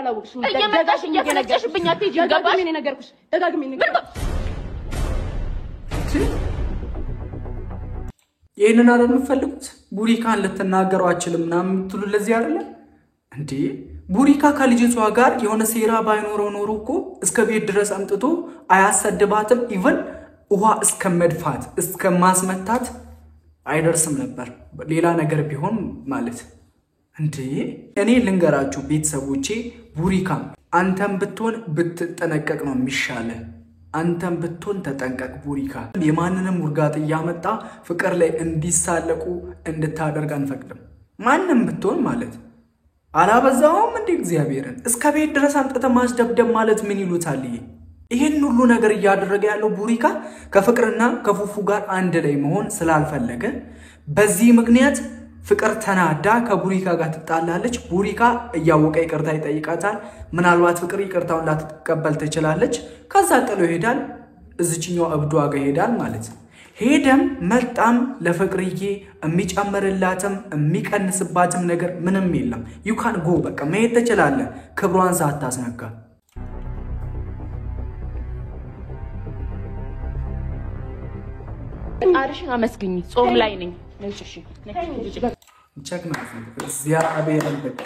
አላወቅሽም እየመጣሽብኝ አትሄጂ ገባሽ እኔ ነገርኩሽ ደጋግሜ ይሄንን አይደል የምትፈልጉት ቡሪካን ልትናገረው አችልም ምናምን የምትሉ ለዚህ አይደለ እንዴ ቡሪካ ከልጅቷ ጋር የሆነ ሴራ ባይኖረው ኖሮ እኮ እስከ ቤት ድረስ አምጥቶ አያሰድባትም ኢቭን ውሃ እስከመድፋት እስከማስመታት አይደርስም ነበር ሌላ ነገር ቢሆን ማለት እንዴ እኔ ልንገራችሁ ቤተሰቦቼ ቡሪካ አንተም ብትሆን ብትጠነቀቅ ነው የሚሻለው አንተም ብትሆን ተጠንቀቅ ቡሪካ የማንንም ውርጋጥ ያመጣ ፍቅር ላይ እንዲሳለቁ እንድታደርግ አንፈቅድም ማንንም ብትሆን ማለት አላበዛውም እንደ እግዚአብሔርን እስከ ቤት ድረስ አምጥተ ማስደብደብ ማለት ምን ይሉታል ይሄን ሁሉ ነገር ያደረገ ያለው ቡሪካ ከፍቅርና ከፉፉ ጋር አንድ ላይ መሆን ስላልፈለገ በዚህ ምክንያት ፍቅር ተናዳ ከቡሪካ ጋር ትጣላለች ቡሪካ እያወቀ ይቅርታ ይጠይቃታል ምናልባት ፍቅር ይቅርታውን ላትቀበል ትችላለች ከዛ ጥሎ ይሄዳል እዚህኛው አብዱ ጋር ይሄዳል ማለት ሄደም መጣም ለፍቅርዬ የሚጨምርላትም የሚቀንስባትም ነገር ምንም የለም you can go በቃ መሄድ ትችላለህ ክብሯን ሳታስነካ አርሽን አመስግኝ ጾም ላይ ነኝ እሺ ቸክናት እግዚአብሔርን በቃ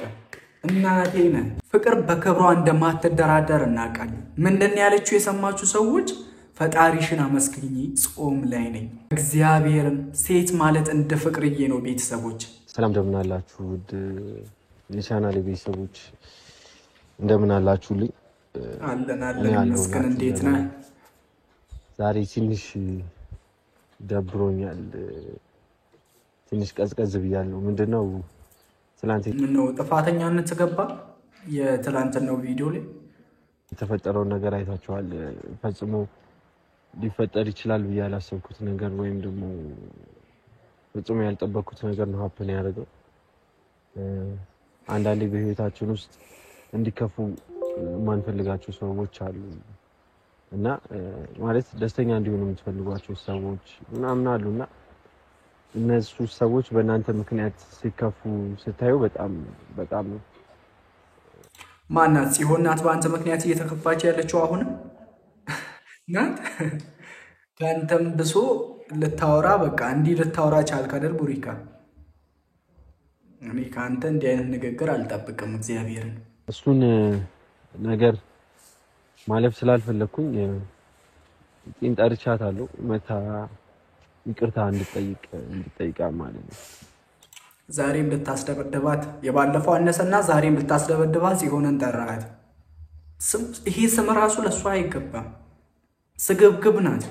እናቴ ነህ ፍቅር በክብሯ እንደማትደራደር እናውቃለን ምንድነው ያለችው የሰማችሁ ሰዎች ፈጣሪሽን አመስግኝ ጾም ላይ ነኝ እግዚአብሔርን ሴት ማለት እንደ ፍቅርዬ ነው ቤተሰቦች ሰላም እንደምን አላችሁ ውድ የቻናሌ ቤተሰቦች እንደምን አላችሁልኝ አለን መስከን እንዴት ነህ ዛሬ ትንሽ ደብሮኛል ትንሽ ቀዝቀዝ ብያለሁ ምንድነው ትላንት ምነው ጥፋተኛነት ተገባ የትላንትናው ቪዲዮ ላይ የተፈጠረው ነገር አይታችኋል ፈጽሞ ሊፈጠር ይችላል ብዬ ያላሰብኩት ነገር ወይም ደግሞ ፈጽሞ ያልጠበቅኩት ነገር ነው ሀፕን ያደረገው አንዳንዴ በህይወታችን ውስጥ እንዲከፉ ማንፈልጋቸው ሰዎች አሉ እና ማለት ደስተኛ እንዲሆኑ የምትፈልጓቸው ሰዎች ምናምን አሉና እነሱ ሰዎች በእናንተ ምክንያት ሲከፉ ስታዩ በጣም ነው ማናት ሲሆናት በአንተ ምክንያት እየተከፋች ያለችው አሁን ናት ካንተም ብሶ ልታወራ በቃ እንዲ ልታወራ ቻልክ አይደል ቡሪካ እኔ ካንተ እንዲ አይነት ንግግር አልጠብቅም እግዚአብሔርን እሱን ነገር ማለፍ ስላልፈለኩኝ እንጠርቻታለሁ መታ ይቅርታ እንድጠይቃ ማለት ነው ዛሬም ልታስደበድባት የባለፈው አነሰና ዛሬም ልታስደበድባት ሲሆነን ጠራሃት ይሄ ስም ራሱ ለሷ አይገባም ስግብግብ ናት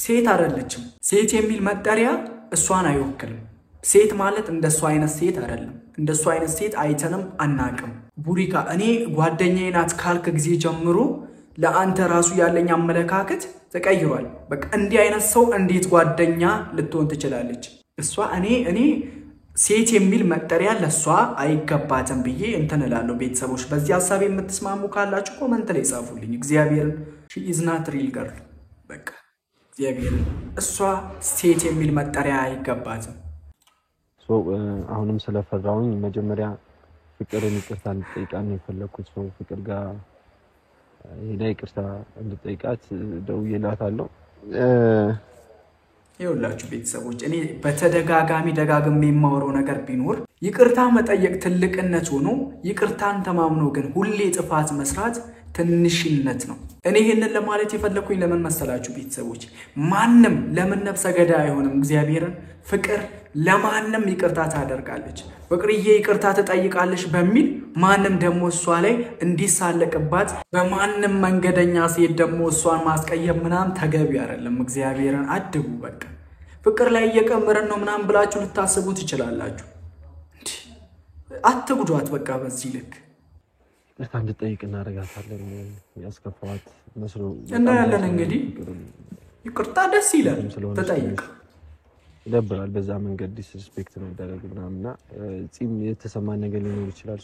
ሴት አይደለችም ሴት የሚል መጠሪያ እሷን አይወክልም ሴት ማለት እንደሷ አይነት ሴት አይደለም እንደሷ አይነት ሴት አይተንም አናቅም ቡሪካ እኔ ጓደኛዬ ናት ካልክ ጊዜ ጀምሮ ለአንተ ራሱ ያለኝ አመለካከት ተቀይሯል በቃ እንዲህ አይነት ሰው እንዴት ጓደኛ ልትሆን ትችላለች እሷ እኔ ሴት የሚል መጠሪያ ለሷ አይገባትም ብዬ እንትን እላለሁ ቤተሰቦች በዚህ ሐሳብ የምትስማሙ ካላችሁ ኮሜንት ላይ ጻፉልኝ እግዚአብሔርን she is not real girl በቃ እግዚአብሔርን እሷ ሴት የሚል መጠሪያ አይገባትም አሁንም ስለፈራውኝ መጀመሪያ ፍቅርን ይቅርታ እንድጠይቃት ነው የፈለኩት ሰው ፍቅር ጋር ሄዳ ይቅርታ እንድጠይቃት ደውዬላታለሁ ይኸውላችሁ ቤተሰቦች እኔ በተደጋጋሚ ደጋግሜ የማወራው ነገር ቢኖር ይቅርታ መጠየቅ ትልቅነት ሆኖ ይቅርታን ተማምኖ ግን ሁሌ ጥፋት መስራት ትንሽነት ነው እኔ ይሄንን ለማለት የፈለኩኝ ለምን መሰላችሁ ቤተሰቦች ማንንም ለምን ነፍሰ ገዳይ አይሆንም እግዚአብሔርን ፍቅር ለማንንም ይቅርታ ታደርጋለች ፍቅርዬ ይቅርታ ትጠይቃለች በሚል ማንንም ደሞ እሷ ላይ እንዲሳለቅባት በማንንም መንገደኛ ሴት ደሞ እሷን ማስቀየም ምናም ተገቢ አይደለም እግዚአብሔርን አድቡ በቃ ፍቅር ላይ እየቀመረን ነው ምናም ብላችሁ ልታስቡ ትችላላችሁ አትጉዷት በቃ በዚህ ልክ ይቅርታ እንድጠይቅ እናደርጋታለን ያስከፋዋት መስሎ እና ያለን እንግዲህ ይቅርታ ደስ ይላል ተጠይቅ ይደብራል በዛ መንገድ ዲስሪስፔክት ነው ያደረግናልና ጺም የተሰማን ነገር ሊኖር ይችላል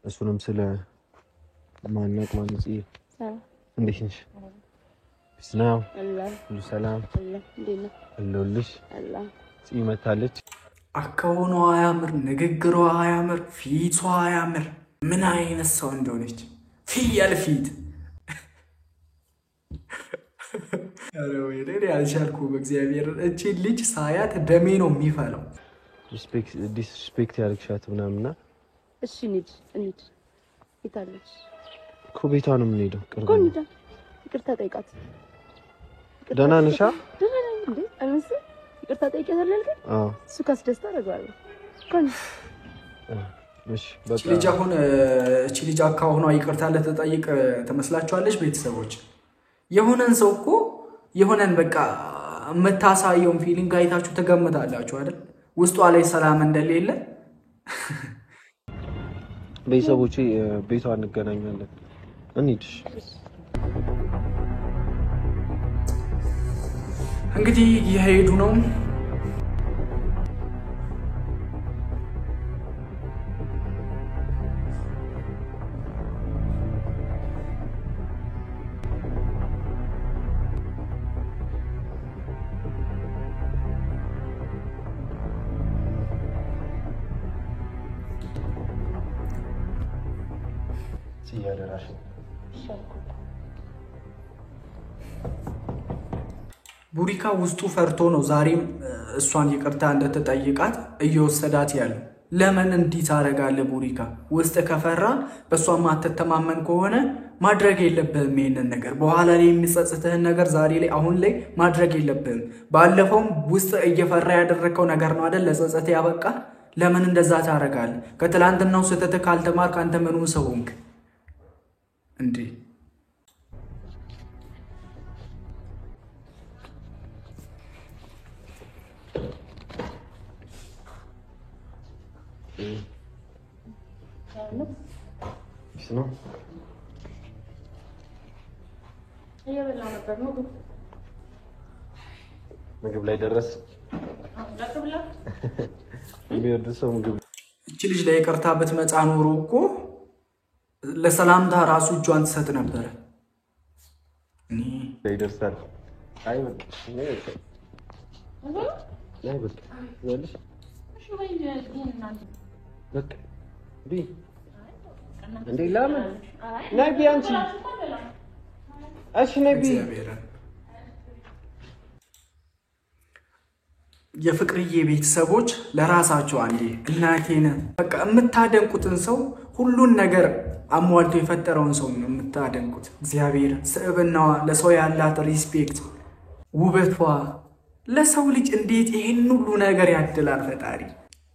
እሱንም ስለ ማንነት ማንጽ እንዴት ነሽ ስናው ሁሉ ሰላም አለሁልሽ ጺም መታለች አካውኗ አያምር ንግግሯ አያምር ፊቷ አያምር ምን አይነት ሰው እንደሆነች ፍየል ፊት አረ ወይ አልቻልኩም። በእግዚአብሔር እቺ ልጅ ሳያት ደሜ ነው የሚፈለው። ዲስሪስፔክት ያልክሻት ምናምንና እሺ እንሂድ ይታለች እኮ ቤቷ ነው የምንሄደው። እኮ እንሂድ። ይቅርታ ጠይቃት። ደህና ነሽ? ደህና ነኝ እንዴ? አንተ ይቅርታ ጠይቄታለሁ አይደል? አዎ። እሱ ካስደስታ አደርጋለሁ። እሺ በቃ እቺ ልጅ አካውኗ ይቅርታ ለተጠይቅ ተመስላችኋለች? ቤተሰቦች የሆነን ሰው እኮ የሆነን በቃ መታሳየውን ፊሊንግ አይታችሁ ተገምታላችሁ አይደል? ውስጧ ላይ ሰላም እንደሌለ ቤተሰቦቼ ቤቷ እንገናኛለን። እንሂድ። እንግዲህ እየሄዱ ነው። ቡሪካ ውስጡ ፈርቶ ነው ዛሬም እሷን ይቅርታ እንደተጠይቃት እየወሰዳት ያለው። ለምን እንዲህ ታደርጋለህ ቡሪካ? ውስጥ ከፈራ በእሷ ማትተማመን ከሆነ ማድረግ የለብህም ይሄንን ነገር። በኋላ ላይ የሚጸጽትህን ነገር ዛሬ ላይ አሁን ላይ ማድረግ የለብህም። ባለፈውም ውስጥ እየፈራ ያደረከው ነገር ነው አይደል ለጸጸት ያበቃ። ለምን እንደዛ ታደርጋለህ? ከትላንትናው ስህተትህ ካልተማርክ አንተ ምኑ ሰው ሆንክ እንዴ? ነው እየበላ ነበር ነው ምግብ ላይ ደረስ ሰው ምግብ እቺ ልጅ ላይ ይቅርታ ብትመጣ ኖሮ እኮ ለሰላምታ ራሱ እጇን ትሰጥ ነበር። ይደርሳል። አይ በቃ ወልሽ በቃ ቢ እንዴ ለምን ነይ ቢያንቺ እሺ ነይ ቢ የፍቅርዬ ቤተሰቦች ለራሳቸው አንዴ እናቴን በቃ የምታደንቁትን ሰው ሁሉን ነገር አሟልቶ የፈጠረውን ሰው ነው የምታደንቁት። እግዚአብሔር ስዕብናዋ፣ ለሰው ያላት ሪስፔክት፣ ውበቷ ለሰው ልጅ እንዴት ይሄን ሁሉ ነገር ያድላል ፈጣሪ።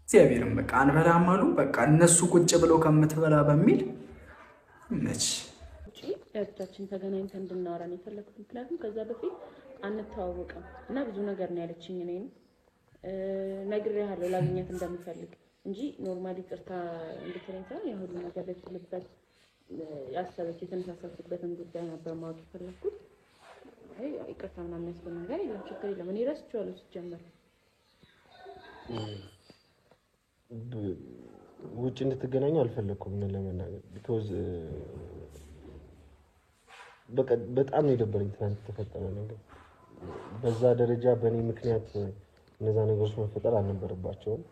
እግዚአብሔርም በቃ አንበላም አሉ። በቃ እነሱ ቁጭ ብለው ከምትበላ በሚል ነች ያቻችን ተገናኝተን እንድናወራ ነው የፈለኩት። ምክንያቱም ከዛ በፊት አንተዋወቅም እና ብዙ ነገር ነው ያለችኝ። እኔን ነግሬሃለሁ ላግኘት እንደምፈልግ እንጂ ኖርማሊ ይቅርታ እንድትለኝ ሳይሆን የሁሉ ነገር ልትልበት ያሰበች የተነሳሳችበትን ጉዳይ ነበር ማወቅ የፈለኩት። አይ ይቅርታ ምናምን የሚያስብል ነገር የለም፣ ችግር የለም። እኔ ረስቼዋለሁ ሲጀመር። ውጭ እንድትገናኙ አልፈለኩም ለመናገር ቢኮዝ በቃ በጣም ነው የደበረኝ ትናንት የተፈጠረ ነገር። በዛ ደረጃ በእኔ ምክንያት እነዛ ነገሮች መፈጠር አልነበረባቸውም።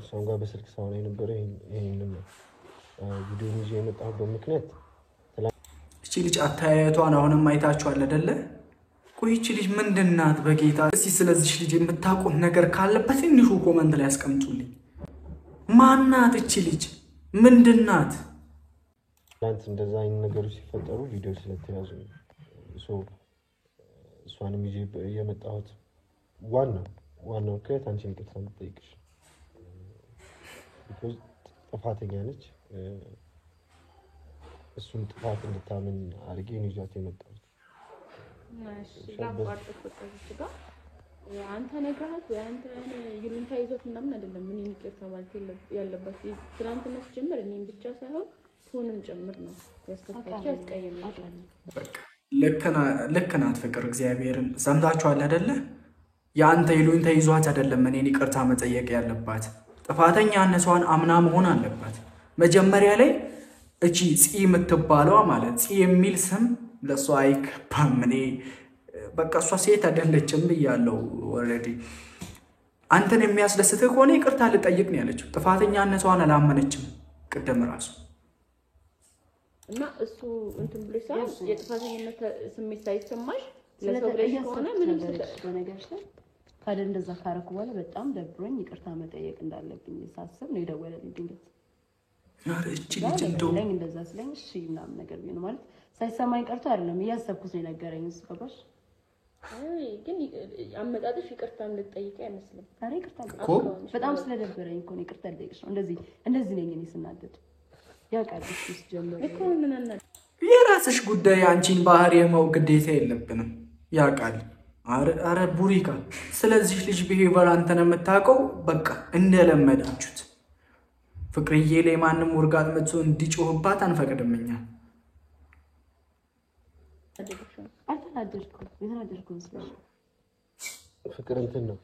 እሷም ጋር በስልክ ሳወራ የነበረው ይሄንን ቪዲዮ ይዤ የመጣሁበት ምክንያት እቺ ልጅ አታያየቷን አሁንም አይታችኋል አይደለ? ቆይ እቺ ልጅ ምንድናት በጌታ? እስቲ ስለዚህ ልጅ የምታውቁት ነገር ካለ በትንሹ ኮመንት ላይ አስቀምጡልኝ። ማናት እቺ ልጅ? ምንድናት? ትናንት እንደዛ አይነት ነገሮች ሲፈጠሩ ቪዲዮ ስለተያዙ እሷንም ይዤ የመጣሁት ዋናው ምክንያት አንቺን ይቅርታ እንድጠይቅሽ። ቢኮዝ ጥፋተኛ ነች። እሱን ጥፋት እንድታምን አድርጌ ነው ይዟት የመጣሁት። አንተ ነግረሃት አንተ ይሉንታ ይዞት ምናምን አይደለም። ምን ይቅርታ ማለት ያለበት ትናንትና ሲጀምር እኔም ብቻ ሳይሆን ሁሉንም ጭምር ነው ያስከፋች ያስቀየመች። ልክ ናት ፍቅር። እግዚአብሔርን ሰምታችኋል አይደለ? የአንተ ይሉንታ ይዟት አይደለም እኔን ይቅርታ መጠየቅ ያለባት። ጥፋተኛነቷን አምና መሆን አለባት። መጀመሪያ ላይ እቺ ፂ የምትባለዋ ማለት ፂ የሚል ስም ለሷ አይገባም። እኔ በቃ እሷ ሴት አይደለችም ብያለሁ ኦልሬዲ። አንተን የሚያስደስትህ ከሆነ ይቅርታ ልጠይቅ ነው ያለችው። ጥፋተኛነቷን አላመነችም። ቅድም ራሱ እና እሱ እንትን ብሎ ሳይሆን የጥፋተኝነት ስሜት ሳይሰማሽ ለሰብለሽ ከሆነ ምንም በነገርሽ ላይ ካለ እንደዛ ካረኩ በኋላ በጣም ደብሮኝ ይቅርታ መጠየቅ እንዳለብኝ ሳስብ ነው የደወለልኝ ድንገት። እቺ ልጅ እንደው እንደዛ ስለኝ እሺ ምናምን ነገር ቢሆን ማለት ሳይሰማኝ ቀርቶ አይደለም እያሰብኩት ነው የነገረኝ እሱ ገባሽ? ግን አመጣጥሽ ይቅርታ እንድትጠይቂ አይመስልም። ታዲያ ይቅርታ በጣም ስለደበረኝ እኮ ነው ይቅርታ ልጠይቅሽ ነው። እንደዚህ ነኝ እኔ ስናደድ ያቃልሽ ጀመረ እኮ ምን አለ የራስሽ ጉዳይ አንቺን ባህሪ የማው ግዴታ የለብንም ያቃል። አረ ቡሪካ ስለዚህ ልጅ ቢሄቨር አንተ ነው የምታውቀው። በቃ እንደለመዳችሁት ፍቅርዬ ላይ ማንም ወርጋት መጥቶ እንዲጮህባት አንፈቅድምኛ። የተናደድኩም ስለሽ ፍቅር እንትን ነው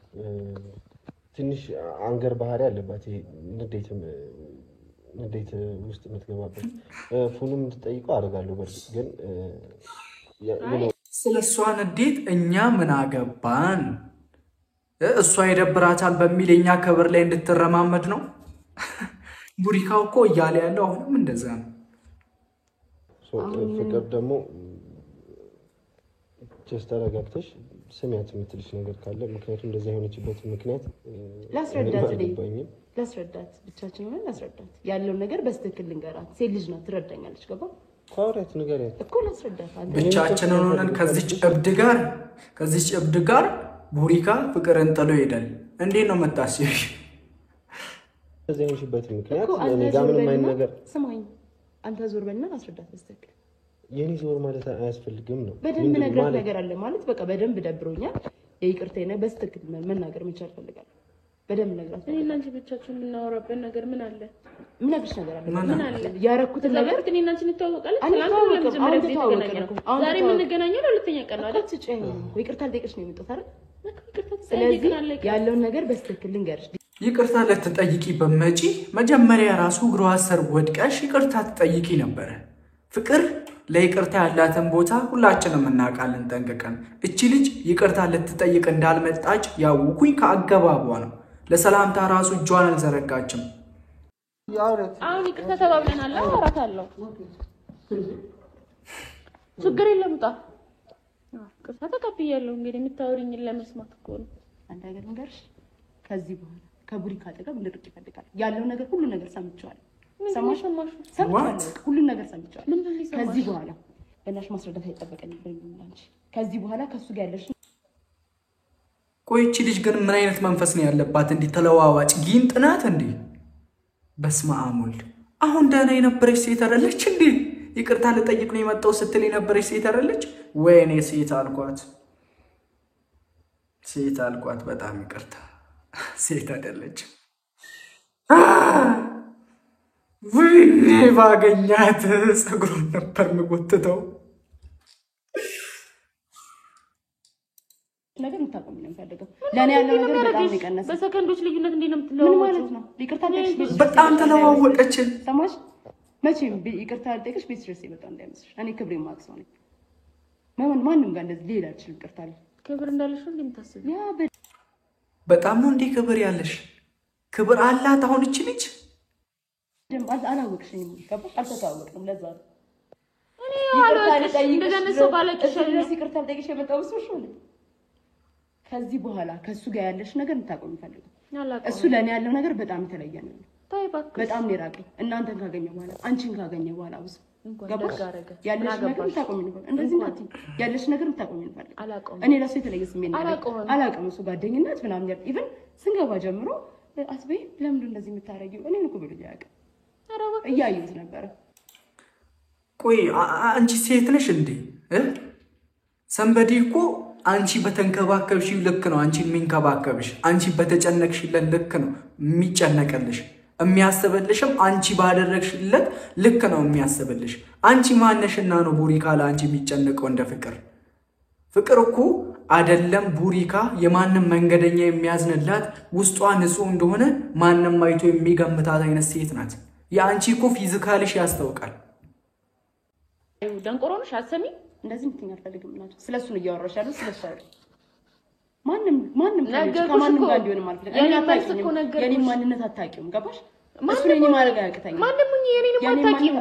ትንሽ አንገር ባህሪ አለባት። ይሄ ንዴት ውስጥ የምትገባበት ፉንም እንድትጠይቀው አደርጋለሁ። በርግጥ ግን ስለሷ ንዴት እኛ ምን አገባን? እሷ ይደብራታል በሚል የኛ ክብር ላይ እንድትረማመድ ነው። ቡሪካው እኮ እያለ ያለው አሁንም እንደዛ ነው። ፍቅር ደግሞ ተረጋግተሽ ስሚያት የምትልሽ ነገር ካለ ምክንያቱም እንደዛ የሆነችበት ምክንያት ላስረዳት ብቻችን ሆነን ላስረዳት ያለውን ነገር በስትክክል ልንገራት። ሴት ልጅ ናት ትረዳኛለች። ገባ ኳውራት ንገሪያት እኮ ላስረዳት። ብቻችንን ሆነን ከዚች እብድ ጋር ቡሪካ ፍቅርን ጥሎ ይሄዳል። እንዴት ነው የምታስቢው? እንደዛ የሆነችበት ምክንያት እኔ ጋር ምንም አይነት ነገር ስማኝ፣ አንተ ዞር በልና አስረዳት በስትክክል። የኔ ዞር ማለት አያስፈልግም ነው። በደንብ ነግራት ነገር አለ ማለት በቃ በደንብ ደብሮኛል የይቅርታዬ በስትክክል መናገር መቻል ፈልጋለሁ። በደንብ ነግራት። እኔ እና አንቺ ብቻችን የምናወራበት ነገር ምን አለ? ምን አግሽ ነገር አለ? ምን አለ? ያረኩትን ነገር እኔ እና አንቺ እንተዋወቃለን። ዛሬ የምንገናኘው ለሁለተኛ ቀን ነው አይደል? ይቅርታ ልጠይቅሽ ነው የመጣሁት አይደል? ስለዚህ ያለውን ነገር በስትክክል ልንገርሽ። ይቅርታ ልትጠይቂ በመጪ መጀመሪያ ራሱ እግሯ ስር ወድቀሽ ይቅርታ ትጠይቂ ነበረ። ፍቅር ለይቅርታ ያላትን ቦታ ሁላችንም እናውቃለን ጠንቅቀን። እቺ ልጅ ይቅርታ ልትጠይቅ እንዳልመጣች ያውኩኝ ከአገባቧ ነው። ለሰላምታ ራሱ እጇን አልዘረጋችም። አሁን ይቅርታ ተባብለናል። አወራታለሁ፣ ችግር የለም። ውጣ። ይቅርታ ተቀብያለሁ። እንግዲህ የምታወሪኝን ለመስማት እኮ ነው። አንድ ነገር ንገርሽ፣ ከዚህ በኋላ ከቡሪካ አጠገብ እንድርቅ ይፈልጋል። ያለው ነገር ሁሉ ነገር ሰምቼዋለሁ። ሰማሽ? ሁሉ ነገር ሰምቼዋለሁ። ከዚህ በኋላ በእናትሽ ማስረዳት አይጠበቅብኝም አንቺ። ከዚህ በኋላ ከሱ ጋር ያለሽ ቆይ እቺ ልጅ ግን ምን አይነት መንፈስ ነው ያለባት? እንዲህ ተለዋዋጭ ጊንጥ ናት እንዴ? በስመ አብ ወልድ። አሁን ደህና የነበረች ሴት አይደለች እንዴ? ይቅርታ ልጠይቅ ነው የመጣው ስትል የነበረች ሴት አይደለች? ወይኔ ሴት አልኳት። በጣም ይቅርታ ሴት አይደለች። ወይኔ ባገኛት ፀጉሩን ነበር የምጎትተው። ነገር እንታቆም ነው የምፈልገው። ለኔ ያለው ነገር በጣም ይቀነሰ። በሰከንዶች ልዩነት እንዴ ነው የምትለዋወጪው? ምን ማለት ነው? ይቅርታ ጠይቅሽ በጣም ተለዋወቀች። ሰማሽ? መቼም ይቅርታ ጠይቅሽ ቤት ድረስ ይመጣል እንዳይመስልሽ። እኔ ክብሬ ማክሰው ነኝ። ማንም ጋር እንደዚህ ሌላ አይችልም። ይቅርታ አለ ክብር እንዳለሽ ነው እንደምታስብ። ያ በጣም ነው እንዴ ክብር ያለሽ? ክብር አላት አሁን እቺ ልጅ። አላወቅሽኝም። ገባሽ? አልተታወቅንም። ለዛ ነው እኔ አላወቅሽ እንደገና ሰው ባለቅሽ ይቅርታ ጠይቅሽ የመጣው እሱ ነው። ከዚህ በኋላ ከሱ ጋር ያለሽ ነገር እንታቆም ይፈልጋል። እሱ ለኔ ያለው ነገር በጣም የተለየ ነው። በጣም ነው የራቀኝ። እናንተን ካገኘው በኋላ አንቺን ካገኘው በኋላ አውስ ገባሽ? ያለሽ ነገር እንታቆም ይፈልጋል። እንደዚህ ናት ያለሽ ነገር እንታቆም ይፈልጋል። እኔ ለሱ የተለየ ስሜት ነው አላውቅም። እሱ ጓደኝነት ምናምን ያል ኢቭን ስንገባ ጀምሮ አስበይ ለምን እንደዚህ የምታረጊው እኔን እኮ ብሎ ያውቃል። እያየሁት ነበረ። ቆይ አንቺ ሴት ነሽ እንዴ? ሰንበዲ እኮ አንቺ በተንከባከብሽው ልክ ነው አንቺን የሚንከባከብሽ። አንቺ በተጨነቅሽለት ልክ ነው የሚጨነቅልሽ። የሚያስብልሽም አንቺ ባደረግሽለት ልክ ነው የሚያስብልሽ። አንቺ ማነሽና ነው ቡሪካ ለአንቺ የሚጨነቀው እንደ ፍቅር? ፍቅር እኮ አይደለም ቡሪካ የማንም መንገደኛ የሚያዝንላት ውስጧ ንጹህ እንደሆነ ማንም አይቶ የሚገምታት አይነት ሴት ናት። የአንቺ እኮ ፊዚካልሽ ያስታውቃል። ደንቆሮንሽ አትሰሚም? እንደዚህ ምትኛ አልፈልግም። እናቱ ስለሱ ነው እያወራሽ ያለው። ስለሱ አይደል? ማንም ከማንም ጋር እንዲሆን ማለት ነው። የኔ ማንነት አታውቂውም። ገባሽ? እሱን ማድረግ አያቅተኝም። ማንንም የኔንም አታውቂም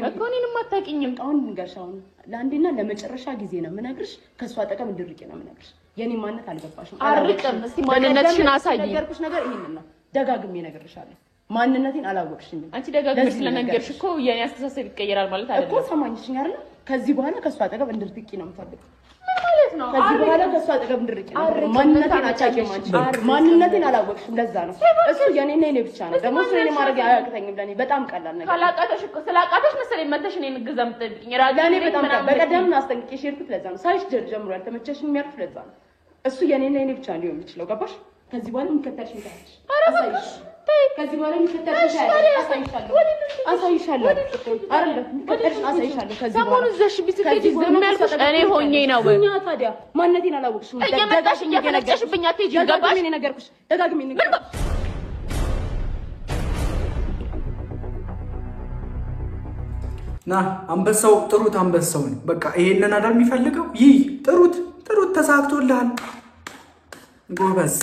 እኮ እኔንም አታውቂኝም። አሁን ንገርሻው ለአንዴና ለመጨረሻ ጊዜ ነው የምነግርሽ። ከሷ አጠገብ እንድርቂ ነው የምነግርሽ። የኔ ማንነት አልገባሽም። አርቅም። እስቲ ማንነትሽን አሳይኝ። ነገርኩሽ ነገር ይሄንን ነው። ደጋግሜ እነግርሻለሁ። ማንነቴን አላወቅሽም። አንቺ ደጋግመሽ ስለነገርሽ እኮ የኔ አስተሳሰብ ይቀየራል ማለት አይደለም እኮ። ሰማኝሽኝ አይደል? ከዚህ በኋላ ከሷ አጠገብ እንድርቂ ነው የምፈልገው። ማለት ነው። ከዚህ በኋላ ከሷ አጠገብ እንድርቂ ነው። ማንነቴን አታውቂም አንቺ። ማንነቴን አላወቅሽም። ለዛ ነው እሱ የኔና የኔ ብቻ ነው። ደግሞ እሱ የኔ ማድረግ አያቅተኝም። ለኔ በጣም ቀላል ነገር ካላቃተሽ እኮ ስላቃተሽ መሰለኝ መተሽ እኔን ግዛም ጠብቂኝ። ለኔ በጣም በቀደም አስጠንቅቄሽ ሄድኩት። ለዛ ነው ሳይሽ ጀምሮ ያልተመቸሽኝ የሚያልኩት። ለዛ ነው እሱ የኔና የኔ ብቻ ሊሆን የሚችለው። ገባሽ? ከዚህ በኋላ የሚከተልሽኝ ታያለሽ። አሳይሽ። ከዚህ በኋላ የሚከተልሽኝ ታያለሽ። አሳይሻለሁ። አይደለም የሚከተልሽ አሳይሻለሁ። ከዚህ በኋላ ዘሽ ቢስከት ዝም ያልኩሽ እኔ ሆኜ ነው። ታዲያ ማንነቴን አላወቅሽም። እየመጣሽ እየፈለግሽብኝ አትሄጂ። ገባሽ? ደጋግሜ ነገርኩሽ። ደጋግሜ ነገርኩሽ። ና አንበሳው ጥሩት። አንበሳውን በቃ ይሄንን አይደል የሚፈልገው? ይህ ጥሩት። ተሳክቶልሃል። ጎበዝ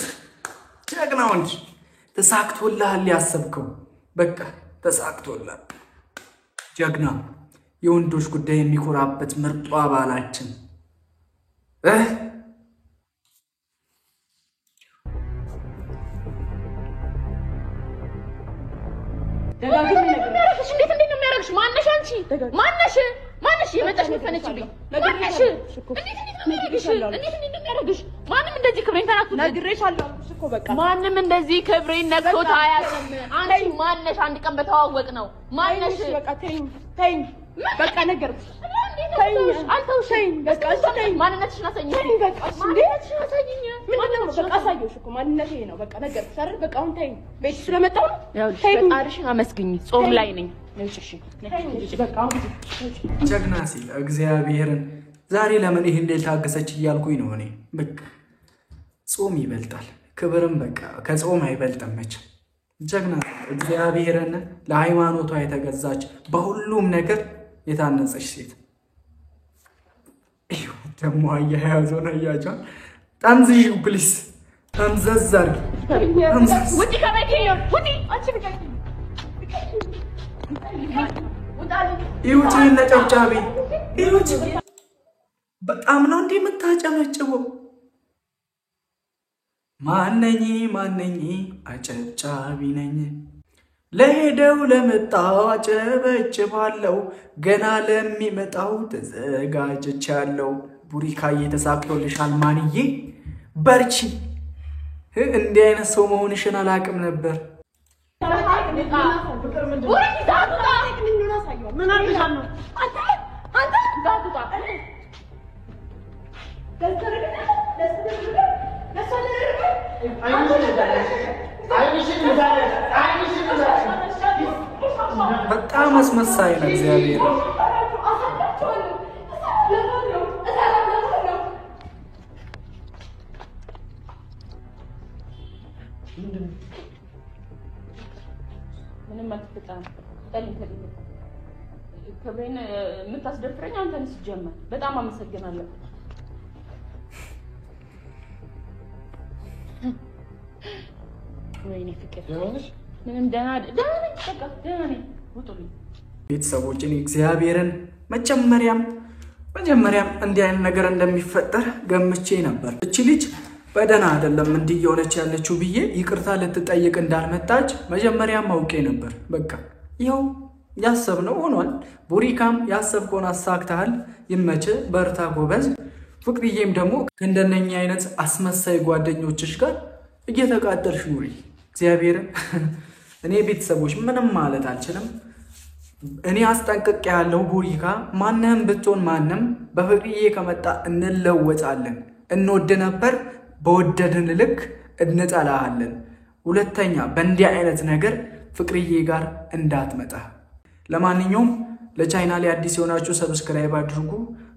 ጀግና ወንድ ተሳክቶልሃል። ያሰብከው በቃ ተሳክቶልሃል። ጀግና የወንዶች ጉዳይ የሚኮራበት ምርጡ አባላችን እንዴት ነው የሚያደርግሽ? ማነሽ አንቺ? ማነሽ የመጣሽ መፈነችልኝ? ማነሽ? እንዴት ነው የሚያደርግሽ? ማንም እንደዚህ ክብሬን ተናክቶ ነግሬሻለሁ እኮ በቃ ማንም እንደዚህ ክብሬን ነክቶት አያውቅም። አንቺ ማነሽ? አንድ ቀን በተዋወቅ ነው። ማነሽ? በቃ ተይኝ በቃ ነገርኩሽ። አልተውሽኝ። በቃ ማንነትሽን አሳይኝ። በቃ ማንነትሽን አሳይኝ። ምንድን ነው? በቃ አሳየሁሽ እኮ ማንነቴ ነው። በቃ ነገርኩሽ አይደል? በቃ አሁን ተይኝ። ቤት ስለመጣሁ ነው። ፈጣሪሽን አመስግኝ። ጾም ላይ ነኝ። ጀግና ሲል እግዚአብሔርን ዛሬ ለምን ይሄን ታገሰች እያልኩኝ ነው እኔ። በቃ ጾም ይበልጣል፣ ክብርም በቃ ከጾም አይበልጥም መቼም። ጀግና እግዚአብሔርን ለሃይማኖቷ የተገዛች በሁሉም ነገር የታነጸች ሴት። ይሄ ደግሞ አያያዘው ነው ያጃን ታንዝዩ ፕሊስ ታንዘዛር ውጪ ከቤቴ ውጪ። አንቺ ብቻሽ ይውጪ ነጨብጫቢ ይውጪ። በጣም ነው እንዴ የምታጨበጭበው? ማነኝ አጨብጫቢ ነኝ። ለሄደው ለመጣው አጨበጭባለሁ፣ ገና ለሚመጣው ተዘጋጅቻለሁ። ቡሪካዬ ተሳክቶልሻል ማንዬ፣ በርቺ። እንዲህ አይነት ሰው መሆንሽን አላውቅም ነበር። በጣም አስመሳይ ነው እግዚአብሔር። ምንም አትፈጣም። ክብሬን የምታስደፍረኝ አንተ ነህ። ሲጀመር በጣም አመሰግናለሁ። ወይኔ ፍቅር ምንም ደህና ነኝ። በቃ ደህና ነኝ። ውጡልኝ ቤተሰቦች። እኔ እግዚአብሔርን መጀመሪያም እንዲህ አይነት ነገር እንደሚፈጠር ገምቼ ነበር። እቺ ልጅ በደህና አይደለም እንዲህ እየሆነች ያለችው ብዬ ይቅርታ ልትጠይቅ እንዳልመጣች መጀመሪያም አውቄ ነበር። በቃ ይኸው ያሰብነው ሆኗል። ቡሪካም ያሰብከውን አሳክተሃል። ይመችህ፣ በርታ፣ ጎበዝ። ፍቅርዬም ደግሞ ከእንደነኛ አይነት አስመሳይ ጓደኞችሽ ጋር እየተቃጠልሽ ኑሪ። እግዚአብሔርን እኔ ቤተሰቦች ምንም ማለት አልችልም። እኔ አስጠንቅቄ ያለው ቡሪካ ማንንም ብትሆን ማንም በፍቅርዬ ከመጣ እንለወጣለን። እንወድ ነበር፣ በወደድን ልክ እንጠላሃለን። ሁለተኛ በእንዲህ አይነት ነገር ፍቅርዬ ጋር እንዳትመጣ። ለማንኛውም ለቻናሌ አዲስ የሆናችሁ ሰብስክራይብ አድርጉ።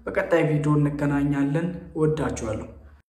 በቀጣይ ቪዲዮ እንገናኛለን። ወዳችኋለሁ።